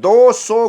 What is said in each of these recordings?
200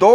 2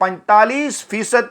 45%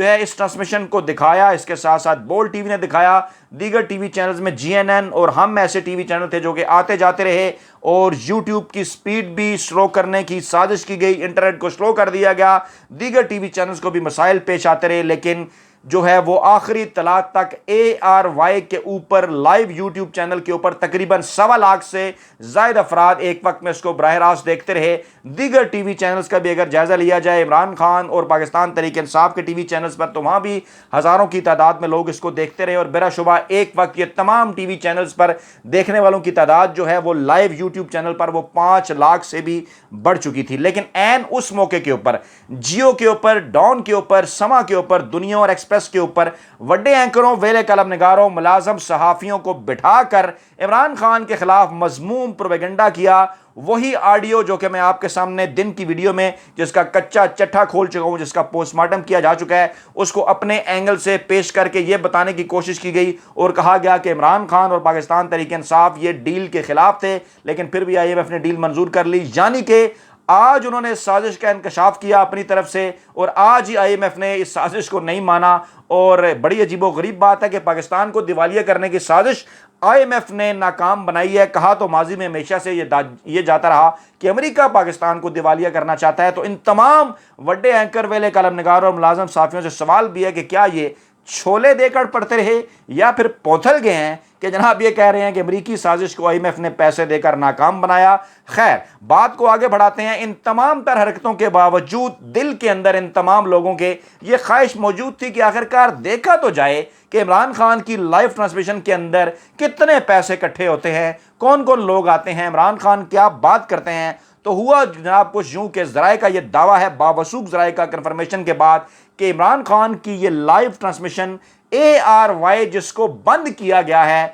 جو ہے اس ٹرانسمیشن کو دکھایا، اس کے ساتھ ساتھ بولڈ ٹی وی نے دکھایا، دیگر ٹی وی چینلز میں GNN اور ہم ایسے ٹی وی چینل تھے جو کہ آتے جاتے رہے، اور یوٹیوب کی سپیڈ بھی سلو کرنے کی سازش کی گئی، انٹرنیٹ کو سلو کر دیا گیا، دیگر ٹی وی چینلز کو بھی مسائل پیش آتے رہے، لیکن جو ہے وہ آخری اطلاع تک ARY کے اوپر لائیو یوٹیوب چینل کے اوپر تقریباً 1.25 لاکھ سے زائد افراد ایک وقت میں اس کو براہ راست دیکھتے رہے۔ دیگر ٹی وی چینلز کا بھی اگر جائزہ لیا جائے، عمران خان اور پاکستان تحریک انصاف کے ٹی وی چینلز پر، تو وہاں بھی ہزاروں کی تعداد میں لوگ اس کو دیکھتے رہے، اور بلا شبہ ایک وقت یہ تمام ٹی وی چینلز پر دیکھنے والوں کی تعداد جو ہے وہ لائیو یوٹیوب چینل پر وہ 5 لاکھ سے بھی بڑھ چکی تھی۔ لیکن این اس موقع کے اوپر جیو کے اوپر، ڈان کے اوپر، سما کے اوپر، دنیا اور ایکسپریس کے اوپر وڈے اینکروں، ویلے قلم نگاروں، ملازم صحافیوں کو بٹھا کر عمران خان کے خلاف مذموم پروپیگنڈا کیا۔ وہی آڈیو جو کہ میں آپ کے سامنے دن کی ویڈیو میں جس کا کچا چٹھا کھول چکا ہوں، جس کا پوسٹ مارٹم کیا جا چکا ہے، اس کو اپنے اینگل سے پیش کر کے یہ بتانے کی کوشش کی گئی اور کہا گیا کہ عمران خان اور پاکستان تحریک انصاف یہ ڈیل کے خلاف تھے، لیکن پھر بھی IMF نے ڈیل منظور کر لی، یعنی کہ آج انہوں نے اس سازش کا انکشاف کیا اپنی طرف سے، اور آج ہی IMF نے اس سازش کو نہیں مانا۔ اور بڑی عجیب و غریب بات ہے کہ پاکستان کو دیوالیہ کرنے کی سازش IMF نے ناکام بنائی ہے۔ کہا تو ماضی میں ہمیشہ سے یہ جاتا رہا کہ امریکہ پاکستان کو دیوالیہ کرنا چاہتا ہے، تو ان تمام وڈے اینکر، ویلے کالم نگاروں اور ملازم صحافیوں سے سوال بھی ہے کہ کیا یہ چھولے دے کر پڑتے رہے یا پھر پوتھل گئے ہیں کہ جناب یہ کہہ رہے ہیں کہ امریکی سازش کو IMF نے پیسے دے کر ناکام بنایا۔ خیر، بات کو آگے بڑھاتے ہیں۔ ان تمام تر حرکتوں کے باوجود دل کے اندر ان تمام لوگوں کے یہ خواہش موجود تھی کہ آخرکار دیکھا تو جائے کہ عمران خان کی لائیو ٹرانسمیشن کے اندر کتنے پیسے اکٹھے ہوتے ہیں، کون کون لوگ آتے ہیں، عمران خان کیا بات کرتے ہیں۔ تو ہوا جناب کچھ یوں کہ ذرائع کا یہ دعویٰ ہے، باوثوق ذرائع کا کنفرمیشن کے بعد، کہ عمران خان کی یہ لائیو ٹرانسمیشن ARY جس کو بند کیا گیا ہے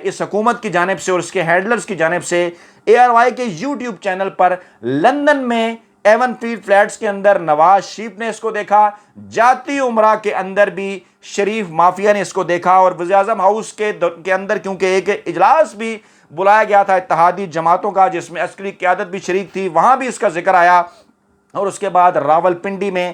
اس حکومت کی جانب سے اور اس کے ہینڈلرز کی جانب سے، ARY کے یوٹیوب چینل پر لندن میں ایون فیلڈ فلیٹس کے اندر نواز شریف نے اس کو دیکھا، جاتی عمرہ کے اندر بھی شریف مافیا نے اس کو دیکھا، اور وزیر اعظم ہاؤس کے اندر کیونکہ ایک اجلاس بھی بلایا گیا تھا اتحادی جماعتوں کا جس میں عسکری قیادت بھی شریک تھی، وہاں بھی اس کا ذکر آیا۔ اور اس کے بعد راولپنڈی میں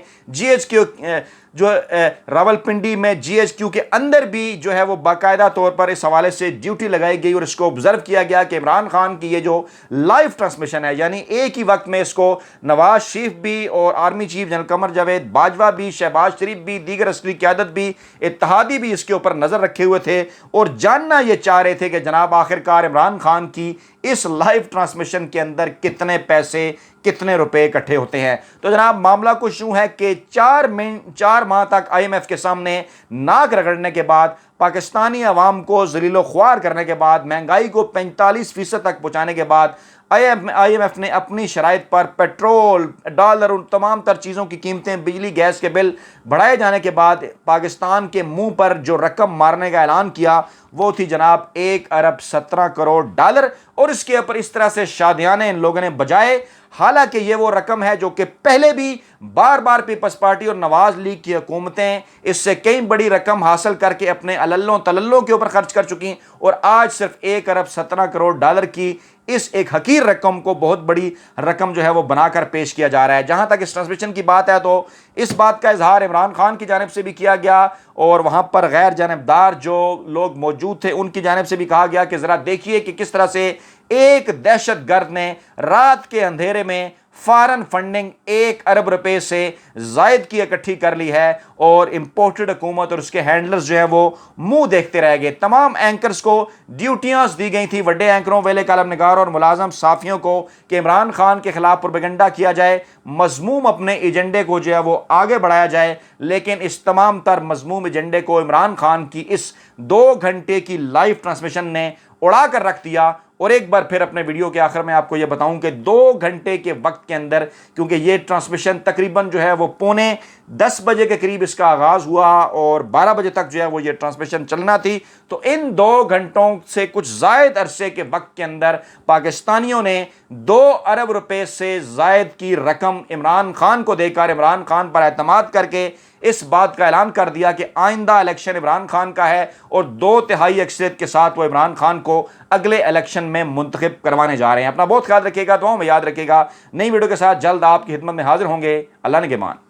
راولپنڈی میں GHQ کے اندر بھی جو ہے وہ باقاعدہ طور پر اس حوالے سے ڈیوٹی لگائی گئی، اور اس کو آبزرو کیا گیا کہ عمران خان کی یہ جو لائیو ٹرانسمیشن ہے، یعنی ایک ہی وقت میں اس کو نواز شریف بھی اور army chief general Qamar Javed Bajwa بھی، شہباز شریف بھی، دیگر عسکری قیادت بھی، اتحادی بھی اس کے اوپر نظر رکھے ہوئے تھے، اور جاننا یہ چاہ رہے تھے کہ جناب آخرکار عمران خان کی اس لائیو ٹرانسمیشن کے اندر کتنے پیسے، کتنے روپے اکٹھے ہوتے ہیں۔ تو جناب معاملہ کچھ یوں ہے کہ 4 ماہ تک IMF کے سامنے ناک رگڑنے کے بعد، پاکستانی عوام کو ذلیل و خوار کرنے کے بعد، مہنگائی کو 45% تک پہنچانے کے بعد، IMF نے اپنی شرائط پر پیٹرول، ڈالر، ان تمام تر چیزوں کی قیمتیں، بجلی، گیس کے بل بڑھائے جانے کے بعد پاکستان کے منہ پر جو رقم مارنے کا اعلان کیا وہ تھی جناب 1.17 ارب، اور اس کے اوپر اس طرح سے شادیانے ان لوگوں نے بجائے، حالانکہ یہ وہ رقم ہے جو کہ پہلے بھی بار بار پیپلز پارٹی اور نواز لیگ کی حکومتیں اس سے کئی بڑی رقم حاصل کر کے اپنے عللوں تللوں کے اوپر خرچ کر چکی، اور آج صرف 1.17 ارب کی اس ایک حقیر رقم کو بہت بڑی رقم جو ہے وہ بنا کر پیش کیا جا رہا ہے۔ جہاں تک اس ٹرانسمیشن کی بات ہے تو اس بات کا اظہار عمران خان کی جانب سے بھی کیا گیا، اور وہاں پر غیر جانبدار جو لوگ موجود تھے ان کی جانب سے بھی کہا گیا کہ ذرا دیکھیے کہ کس طرح سے ایک دہشت گرد نے رات کے اندھیرے میں فارن فنڈنگ 1 ارب روپے سے زائد کی اکٹھی کر لی ہے، اور امپورٹڈ حکومت اور اس کے ہینڈلرز جو ہیں وہ منہ دیکھتے رہ گئے۔ تمام اینکرز کو ڈیوٹیاں دی گئی تھی، وڈے اینکروں، ویلے کالم نگاروں اور ملازم صحافیوں کو، کہ عمران خان کے خلاف پروپیگنڈا کیا جائے، مذموم اپنے ایجنڈے کو جو ہے وہ آگے بڑھایا جائے، لیکن اس تمام تر مذموم ایجنڈے کو عمران خان کی اس 2 گھنٹے کی لائیو ٹرانسمیشن نے اڑا کر رکھ دیا۔ اور ایک بار پھر اپنے ویڈیو کے آخر میں آپ کو یہ بتاؤں کہ 2 گھنٹے کے وقت کے اندر، کیونکہ یہ ٹرانسمیشن تقریباً جو ہے وہ 9:45 بجے کے قریب اس کا آغاز ہوا اور 12 بجے تک جو ہے وہ یہ ٹرانسمیشن چلنا تھی، تو ان 2 گھنٹوں سے کچھ زائد عرصے کے وقت کے اندر پاکستانیوں نے 2 ارب روپے سے زائد کی رقم عمران خان کو دے کر، عمران خان پر اعتماد کر کے اس بات کا اعلان کر دیا کہ آئندہ الیکشن عمران خان کا ہے، اور 2/3 اکثریت کے ساتھ وہ عمران خان کو اگلے الیکشن میں منتخب کروانے جا رہے ہیں۔ اپنا بہت خیال رکھیے گا، دعاؤں میں یاد رکھیے گا۔ نئی ویڈیو کے ساتھ جلد آپ کی خدمت میں حاضر ہوں گے۔ اللہ نگہبان۔